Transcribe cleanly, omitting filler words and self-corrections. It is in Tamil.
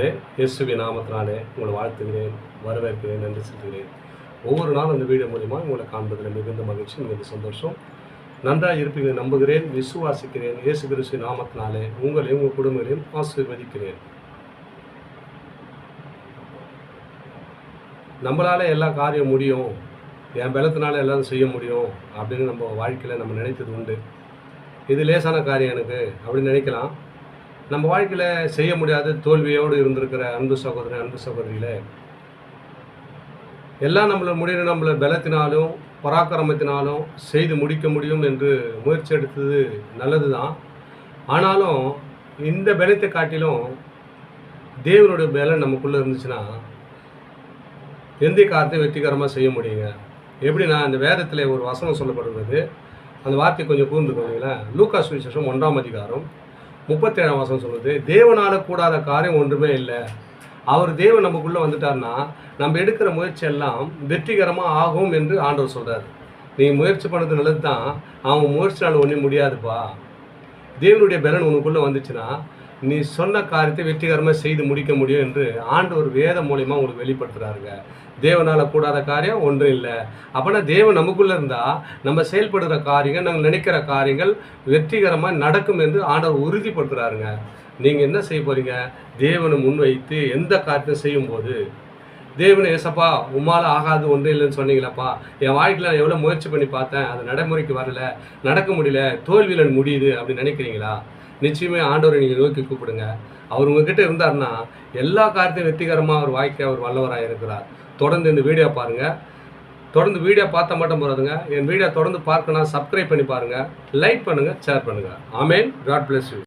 பிள்ளைகளே, இயேசுவின் நாமத்தினாலே உங்களை வாழ்த்துகிறேன், வரவேற்கிறேன், நன்றி செலுத்துகிறேன். ஒவ்வொரு நாளும் இந்த வீடியோ மூலிமா உங்களை காண்பதில் மிகுந்த மகிழ்ச்சி, மிகுந்த சந்தோஷம். நன்றாக இருப்பீங்க நம்புகிறேன், விசுவாசிக்கிறேன். இயேசு கிறிஸ்துவின் நாமத்தினாலே உங்களையும் உங்கள் குடும்பங்களையும் ஆசீர்வதிக்கிறேன். நம்மளால எல்லா காரியம் முடியும், என் பலத்தினால எல்லாரும் செய்ய முடியும் அப்படின்னு நம்ம வாழ்க்கையில் நம்ம நினைத்தது உண்டு. இது லேசான காரியம் எனக்கு அப்படின்னு நினைக்கலாம். நம்ம வாழ்க்கையில் செய்ய முடியாத தோல்வியோடு இருந்திருக்கிற அன்பு சகோதரன், அன்பு சகோதரிகளே, எல்லாம் நம்மளை பலத்தினாலும் பராக்கிரமத்தினாலும் செய்து முடிக்க முடியும் என்று முயற்சி எடுத்தது நல்லது தான். ஆனாலும் இந்த பலத்தை காட்டிலும் தேவனுடைய பலன் நமக்குள்ளே இருந்துச்சுன்னா எந்த காரியத்தையும் வெற்றிகரமாக செய்ய முடியுங்க. எப்படின்னா, இந்த வேதத்தில் ஒரு வசனம் சொல்லப்படுகிறது, அந்த வார்த்தை கொஞ்சம் கூர்ந்துக்கோங்களேன். லூக்கா சுவிசேஷம் 1ஆம் அதிகாரம் 37ஆம் வசனம் சொல்லுது, தேவனால கூடாத காரியம் ஒன்றுமே இல்லை. அவர் தேவன் நமக்குள்ளே வந்துட்டார்னா நம்ம எடுக்கிற முயற்சி எல்லாம் வெற்றிகரமாக ஆகும் என்று ஆண்டவர் சொல்கிறார். நீங்கள் முயற்சி பண்ணது நல்லது தான், அவன் முயற்சினால ஒன்றும் முடியாதுப்பா. தேவனுடைய பலன் உனக்குள்ளே வந்துச்சுன்னா நீ சொன்ன காரியத்தை வெற்றிகரமாக செய்து முடிக்க முடியும் என்று ஆண்டவர் வேதம் மூலிமா உங்களுக்கு வெளிப்படுத்துகிறாருங்க. தேவனால் கூடாத காரியம் ஒன்றும் இல்லை. அப்போனா தேவன் நமக்குள்ளே இருந்தால் நம்ம செயல்படுகிற காரியங்கள், நாங்கள் நினைக்கிற காரியங்கள் வெற்றிகரமாக நடக்கும் என்று ஆண்டவர் உறுதிப்படுத்துகிறாருங்க. நீங்கள் என்ன செய்ய போகிறீங்க? தேவனை முன்வைத்து எந்த காரியத்தையும் செய்யும்போது, தேவனை ஏசப்பா உம்மால் ஆகாது ஒன்றும் இல்லைன்னு சொன்னீங்களப்பா, என் வாழ்க்கையில் நான் எவ்வளோ முயற்சி பண்ணி பார்த்தேன், அது நடைமுறைக்கு வரல, நடக்க முடியல, தோல்வியில் முடியுது அப்படின்னு நினைக்கிறீங்களா? நிச்சயமே ஆண்டவரை நீங்கள் நோக்கி கூப்பிடுங்க. அவர் உங்ககிட்ட இருந்தார்னா எல்லா காரியத்தையும் வெற்றிகரமாக அவர் வாழ்க்கை அவர் வல்லவராக இருக்கிறார். தொடர்ந்து இந்த வீடியோ பாருங்கள். தொடர்ந்து வீடியோ பார்த்தா மட்டும் போகிறதுங்க. என் வீடியோ தொடர்ந்து பார்க்கணும், சப்ஸ்கிரைப் பண்ணி பாருங்கள், லைக் பண்ணுங்கள், ஷேர் பண்ணுங்கள். ஆமேன். God bless you.